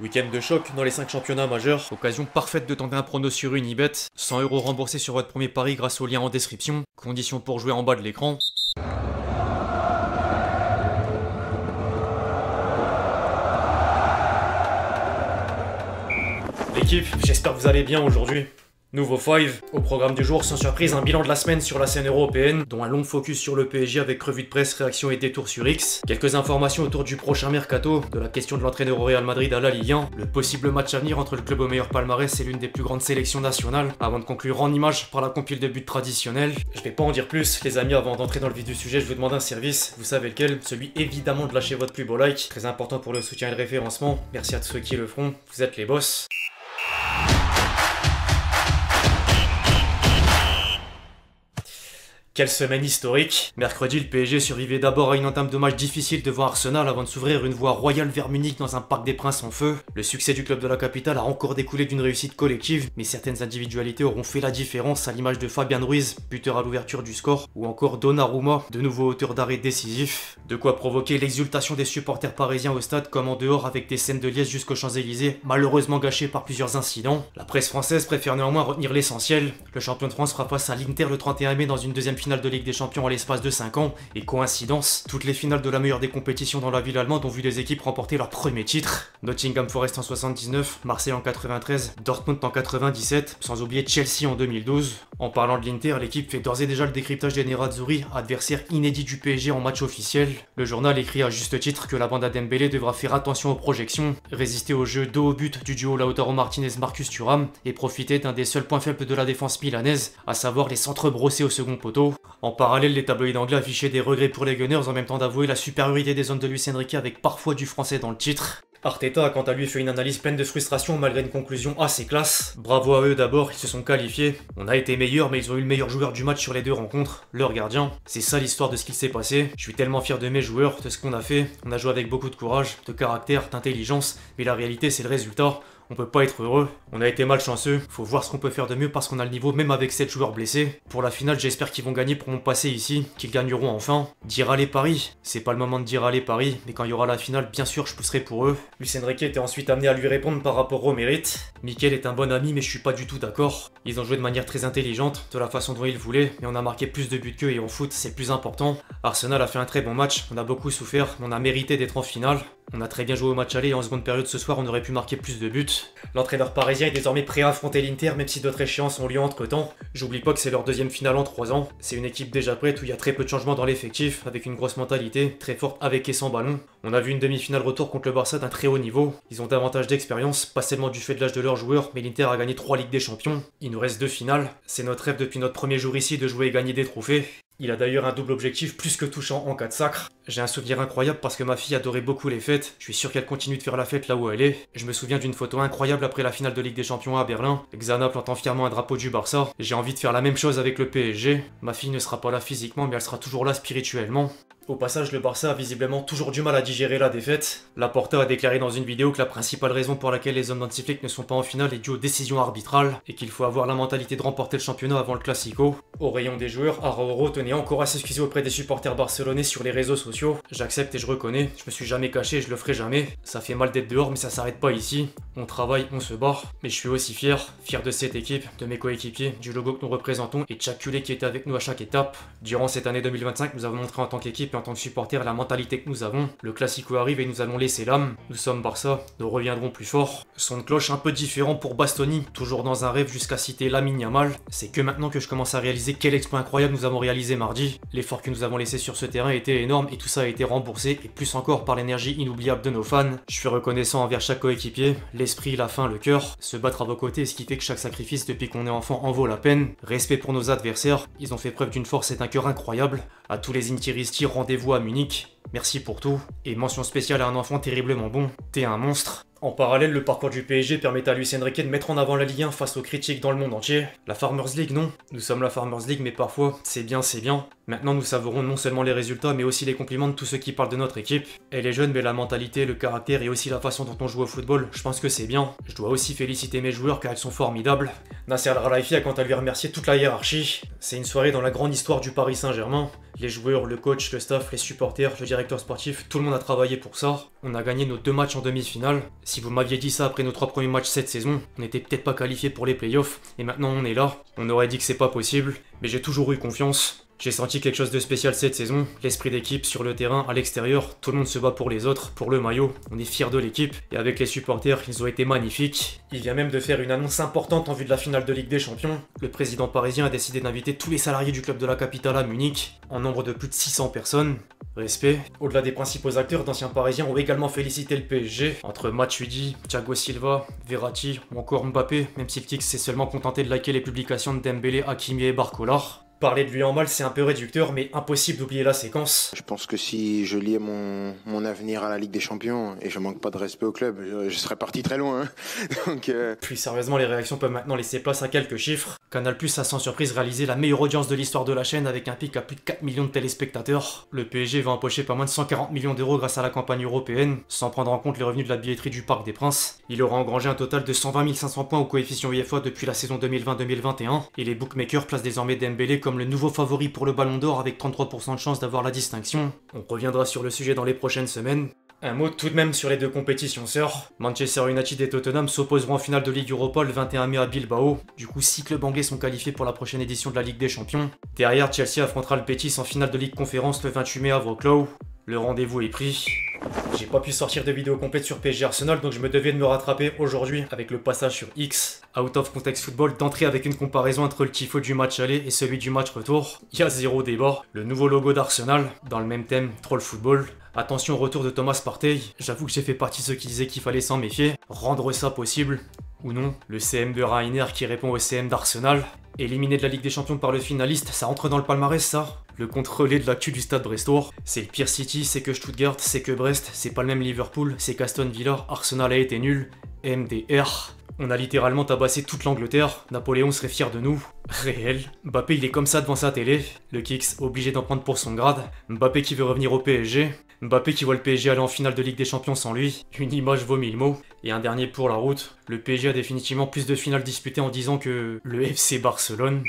Week-end de choc dans les 5 championnats majeurs, occasion parfaite de tenter un prono sur Unibet, 100 € remboursés sur votre premier pari grâce au lien en description, conditions pour jouer en bas de l'écran. L'équipe, j'espère que vous allez bien aujourd'hui. Nouveau 5, au programme du jour, sans surprise, un bilan de la semaine sur la scène européenne, dont un long focus sur le PSG avec revue de presse, réaction et détour sur X. Quelques informations autour du prochain mercato, de la question de l'entraîneur au Real Madrid à la Ligue 1, le possible match à venir entre le club au meilleur palmarès et l'une des plus grandes sélections nationales, avant de conclure en images par la compile de buts traditionnels. Je vais pas en dire plus, les amis, avant d'entrer dans le vif du sujet, je vous demande un service, vous savez lequel, celui évidemment de lâcher votre plus beau like, très important pour le soutien et le référencement, merci à tous ceux qui le feront, vous êtes les boss. Quelle semaine historique. Mercredi, le PSG survivait d'abord à une entame de match difficile devant Arsenal avant de s'ouvrir une voie royale vers Munich dans un Parc des Princes en feu. Le succès du club de la capitale a encore découlé d'une réussite collective, mais certaines individualités auront fait la différence à l'image de Fabian Ruiz, buteur à l'ouverture du score, ou encore Donnarumma, de nouveau auteur d'arrêt décisif. De quoi provoquer l'exultation des supporters parisiens au stade comme en dehors avec des scènes de liesse jusqu'aux Champs-Élysées, malheureusement gâchées par plusieurs incidents. La presse française préfère néanmoins retenir l'essentiel. Le champion de France fera face à l'Inter le 31 mai dans une deuxième finale de Ligue des Champions en l'espace de 5 ans, et coïncidence, toutes les finales de la meilleure des compétitions dans la ville allemande ont vu les équipes remporter leur premier titre. Nottingham Forest en 79, Marseille en 93, Dortmund en 97, sans oublier Chelsea en 2012. En parlant de l'Inter, l'équipe fait d'ores et déjà le décryptage des Nerazzurri, adversaire inédit du PSG en match officiel. Le journal écrit à juste titre que la bande à Dembélé devra faire attention aux projections, résister au jeu dos au but du duo Lautaro Martinez-Marcus Thuram et profiter d'un des seuls points faibles de la défense milanaise, à savoir les centres brossés au second poteau. En parallèle, les tabloïds anglais affichaient des regrets pour les Gunners en même temps d'avouer la supériorité des zones de Luis Enrique avec parfois du français dans le titre. Arteta a quant à lui fait une analyse pleine de frustration malgré une conclusion assez classe. Bravo à eux d'abord, ils se sont qualifiés. On a été meilleurs mais ils ont eu le meilleur joueur du match sur les deux rencontres, leur gardien. C'est ça l'histoire de ce qu'il s'est passé. Je suis tellement fier de mes joueurs, de ce qu'on a fait. On a joué avec beaucoup de courage, de caractère, d'intelligence, mais la réalité c'est le résultat. On peut pas être heureux, on a été malchanceux, faut voir ce qu'on peut faire de mieux parce qu'on a le niveau même avec 7 joueurs blessés. Pour la finale, j'espère qu'ils vont gagner pour mon passé ici, qu'ils gagneront enfin. Dire allez Paris, c'est pas le moment de dire allez Paris, mais quand il y aura la finale, bien sûr je pousserai pour eux. Luis Enrique était ensuite amené à lui répondre par rapport au mérite. Mikel est un bon ami mais je suis pas du tout d'accord. Ils ont joué de manière très intelligente, de la façon dont ils voulaient, mais on a marqué plus de buts qu'eux et en foot c'est plus important. Arsenal a fait un très bon match, on a beaucoup souffert, mais on a mérité d'être en finale. On a très bien joué au match aller et en seconde période ce soir on aurait pu marquer plus de buts. L'entraîneur parisien est désormais prêt à affronter l'Inter même si d'autres échéances ont lieu entre temps. J'oublie pas que c'est leur deuxième finale en 3 ans. C'est une équipe déjà prête où il y a très peu de changements dans l'effectif, avec une grosse mentalité, très forte avec et sans ballon. On a vu une demi-finale retour contre le Barça d'un très haut niveau. Ils ont davantage d'expérience, pas seulement du fait de l'âge de leurs joueurs, mais l'Inter a gagné 3 Ligues des Champions. Il nous reste 2 finales. C'est notre rêve depuis notre premier jour ici de jouer et gagner des trophées. Il a d'ailleurs un double objectif plus que touchant en cas de sacre. J'ai un souvenir incroyable parce que ma fille adorait beaucoup les fêtes. Je suis sûr qu'elle continue de faire la fête là où elle est. Je me souviens d'une photo incroyable après la finale de Ligue des Champions à Berlin. Xana plantant fièrement un drapeau du Barça. J'ai envie de faire la même chose avec le PSG. Ma fille ne sera pas là physiquement mais elle sera toujours là spirituellement. Au passage, le Barça a visiblement toujours du mal à digérer la défaite. Laporta a déclaré dans une vidéo que la principale raison pour laquelle les hommes d'Hansi ne sont pas en finale est due aux décisions arbitrales et qu'il faut avoir la mentalité de remporter le championnat avant le Classico. Au rayon des joueurs, Araujo tenait encore à s'excuser auprès des supporters barcelonais sur les réseaux sociaux. J'accepte et je reconnais, je me suis jamais caché et je le ferai jamais. Ça fait mal d'être dehors mais ça s'arrête pas ici. On travaille, on se bat, mais je suis aussi fier de cette équipe, de mes coéquipiers, du logo que nous représentons et de chaque culé qui était avec nous à chaque étape. Durant cette année 2025, nous avons montré en tant qu'équipe et en tant que supporters la mentalité que nous avons. Le Classico arrive et nous allons laisser l'âme. Nous sommes Barça, nous reviendrons plus fort. Son de cloche un peu différent pour Bastoni, toujours dans un rêve jusqu'à citer Lamine Yamal. C'est que maintenant que je commence à réaliser quel exploit incroyable nous avons réalisé mardi. L'effort que nous avons laissé sur ce terrain était énorme et tout ça a été remboursé et plus encore par l'énergie inoubliable de nos fans. Je suis reconnaissant envers chaque coéquipier, l'esprit, la faim, le cœur. Se battre à vos côtés est ce qui fait que chaque sacrifice depuis qu'on est enfant en vaut la peine. Respect pour nos adversaires, ils ont fait preuve d'une force et d'un cœur incroyable. À tous les Interisti, rendez-vous à Munich. Merci pour tout. Et mention spéciale à un enfant terriblement bon. T'es un monstre. En parallèle, le parcours du PSG permet à Luis Enrique de mettre en avant la Ligue 1 face aux critiques dans le monde entier. La Farmers League, non. Nous sommes la Farmers League, mais parfois, c'est bien, c'est bien. Maintenant, nous savourons non seulement les résultats, mais aussi les compliments de tous ceux qui parlent de notre équipe. Elle est jeune, mais la mentalité, le caractère et aussi la façon dont on joue au football, je pense que c'est bien. Je dois aussi féliciter mes joueurs car ils sont formidables. Nasser Al-Khelaifi a quant à lui remercié toute la hiérarchie. C'est une soirée dans la grande histoire du Paris Saint-Germain. Les joueurs, le coach, le staff, les supporters, le directeur sportif, tout le monde a travaillé pour ça. On a gagné nos 2 matchs en demi-finale. Si vous m'aviez dit ça après nos 3 premiers matchs cette saison, on n'était peut-être pas qualifié pour les playoffs, et maintenant on est là. On aurait dit que c'est pas possible, mais j'ai toujours eu confiance. J'ai senti quelque chose de spécial cette saison, l'esprit d'équipe sur le terrain, à l'extérieur, tout le monde se bat pour les autres, pour le maillot, on est fiers de l'équipe, et avec les supporters, ils ont été magnifiques. Il vient même de faire une annonce importante en vue de la finale de Ligue des Champions. Le président parisien a décidé d'inviter tous les salariés du club de la capitale à Munich, en nombre de plus de 600 personnes. Respect. Au-delà des principaux acteurs, d'anciens parisiens ont également félicité le PSG, entre Matuidi, Thiago Silva, Verratti ou encore Mbappé, même si le Kix s'est seulement contenté de liker les publications de Dembélé, Hakimi et Barcola. Parler de lui en mal, c'est un peu réducteur, mais impossible d'oublier la séquence. Je pense que si je liais mon avenir à la Ligue des Champions, et je manque pas de respect au club, je serais parti très loin. Hein. Donc, Plus sérieusement, les réactions peuvent maintenant laisser place à quelques chiffres. Canal+ a sans surprise réalisé la meilleure audience de l'histoire de la chaîne avec un pic à plus de 4 millions de téléspectateurs. Le PSG va empocher pas moins de 140 millions d'euros grâce à la campagne européenne, sans prendre en compte les revenus de la billetterie du Parc des Princes. Il aura engrangé un total de 120 500 points au coefficient UEFA depuis la saison 2020-2021, et les bookmakers placent désormais Dembélé comme le nouveau favori pour le Ballon d'Or avec 33% de chance d'avoir la distinction. On reviendra sur le sujet dans les prochaines semaines. Un mot tout de même sur les deux compétitions sœurs. Manchester United et Tottenham s'opposeront en finale de Ligue Europa le 21 mai à Bilbao. Du coup, 6 clubs anglais sont qualifiés pour la prochaine édition de la Ligue des Champions. Derrière, Chelsea affrontera le Betis en finale de Ligue Conférence le 28 mai à Wrocław. Le rendez-vous est pris. J'ai pas pu sortir de vidéo complète sur PSG Arsenal, donc je me devais de me rattraper aujourd'hui avec le passage sur X. Out of Context Football, d'entrer avec une comparaison entre le tifo du match aller et celui du match retour. Il y a zéro débat. Le nouveau logo d'Arsenal, dans le même thème, Troll Football. Attention au retour de Thomas Partey. J'avoue que j'ai fait partie de ceux qui disaient qu'il fallait s'en méfier. Rendre ça possible, ou non. Le CM de Rainer qui répond au CM d'Arsenal. Éliminé de la Ligue des Champions par le finaliste, ça entre dans le palmarès ça. Le contre-relais de l'actu du stade brestois. C'est le pire City, c'est que Stuttgart, c'est que Brest, c'est pas le même Liverpool, c'est qu'Aston Villa, Arsenal a été nul. MDR. On a littéralement tabassé toute l'Angleterre, Napoléon serait fier de nous. Réel. Mbappé il est comme ça devant sa télé. Le Kix obligé d'en prendre pour son grade. Mbappé qui veut revenir au PSG. Mbappé qui voit le PSG aller en finale de Ligue des Champions sans lui. Une image vaut 1000 mots. Et un dernier pour la route. Le PSG a définitivement plus de finales disputées en 10 ans que le FC Barcelone.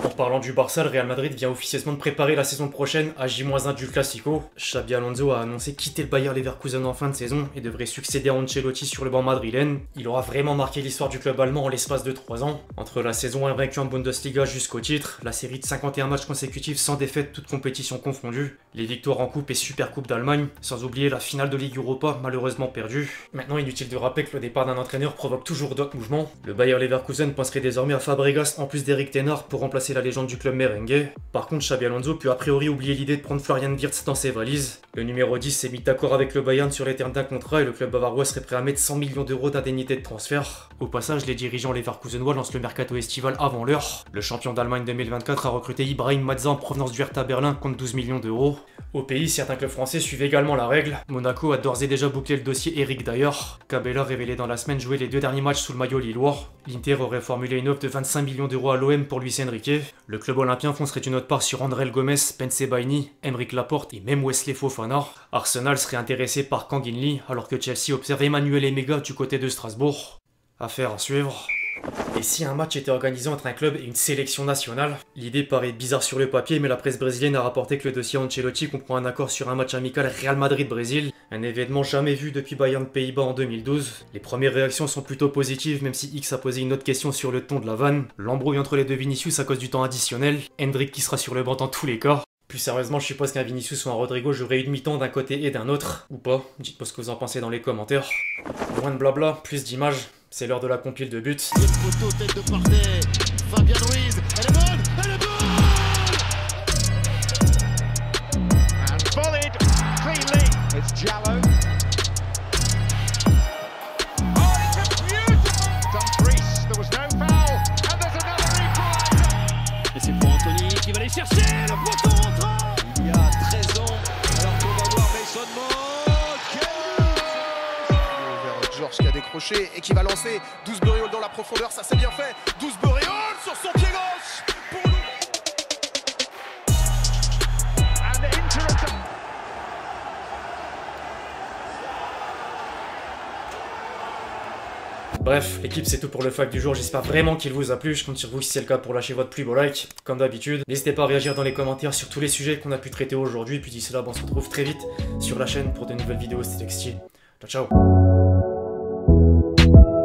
En parlant du Barça, le Real Madrid vient officieusement de préparer la saison prochaine à J-1 du Classico. Xabi Alonso a annoncé quitter le Bayer Leverkusen en fin de saison et devrait succéder à Ancelotti sur le banc madrilène. Il aura vraiment marqué l'histoire du club allemand en l'espace de 3 ans. Entre la saison invaincue en Bundesliga jusqu'au titre, la série de 51 matchs consécutifs sans défaite, toutes compétitions confondues, les victoires en Coupe et Super Coupe d'Allemagne, sans oublier la finale de Ligue Europa malheureusement perdue. Maintenant, inutile de rappeler que le départ d'un entraîneur provoque toujours d'autres mouvements. Le Bayer Leverkusen penserait désormais à Fabregas en plus d'Eric Ten Hag pour remplacer la légende du club merengue. Par contre, Xabi Alonso peut a priori oublier l'idée de prendre Florian Wirtz dans ses valises. Le numéro 10 s'est mis d'accord avec le Bayern sur les termes d'un contrat et le club bavarois serait prêt à mettre 100 millions d'euros d'indemnité de transfert. Au passage, les dirigeants leverkusenois lancent le mercato estival avant l'heure. Le champion d'Allemagne 2024 a recruté Ibrahim Mazza en provenance du Hertha Berlin contre 12 millions d'euros. Au pays, certains clubs français suivent également la règle. Monaco a d'ores et déjà bouclé le dossier Eric Dyer. Cabella révélé dans la semaine jouer les 2 derniers matchs sous le maillot lillois. L'Inter aurait formulé une offre de 25 millions d'euros à l'OM pour Luis Enrique. Le club olympien foncerait une autre part sur André Gomes, Pense Baini, Emeric Laporte et même Wesley Fofana. Arsenal serait intéressé par Kang In Lee alors que Chelsea observe Emmanuel Emega du côté de Strasbourg. Affaire à suivre. Et si un match était organisé entre un club et une sélection nationale? L'idée paraît bizarre sur le papier, mais la presse brésilienne a rapporté que le dossier Ancelotti comprend un accord sur un match amical Real Madrid-Brésil, un événement jamais vu depuis Bayern Pays-Bas en 2012. Les premières réactions sont plutôt positives, même si X a posé une autre question sur le ton de la vanne. L'embrouille entre les deux Vinicius à cause du temps additionnel, Hendrik qui sera sur le banc dans tous les cas. Plus sérieusement, je suppose qu'un Vinicius ou un Rodrigo jouerait une mi-temps d'un côté et d'un autre, ou pas. Dites-moi ce que vous en pensez dans les commentaires. Loin de blabla, plus d'images. C'est l'heure de la compile de buts. Le poteau, tête de Partey, Fabien Ruiz, elle est bonne, elle est bonne! And volleyed cleanly, it's Jallo. Oh, it's a beautiful! Dumfries, there was no foul, and there's another equaliser! Et c'est pour Anthony qui va aller chercher le poteau entrant! Il y a 13 ans, alors qu'on va voir Mason Mount. Georges qui a décroché et qui va lancer Douze-Buriol dans la profondeur, ça c'est bien fait. Douze-Buriol sur son pied gauche pour nous. Bref, l'équipe c'est tout pour le fact du jour, j'espère vraiment qu'il vous a plu, je compte sur vous si c'est le cas pour lâcher votre plus beau like, comme d'habitude. N'hésitez pas à réagir dans les commentaires sur tous les sujets qu'on a pu traiter aujourd'hui, puis d'ici là, on se retrouve très vite sur la chaîne pour de nouvelles vidéos, c'était Lexty. Ciao ciao. Bye.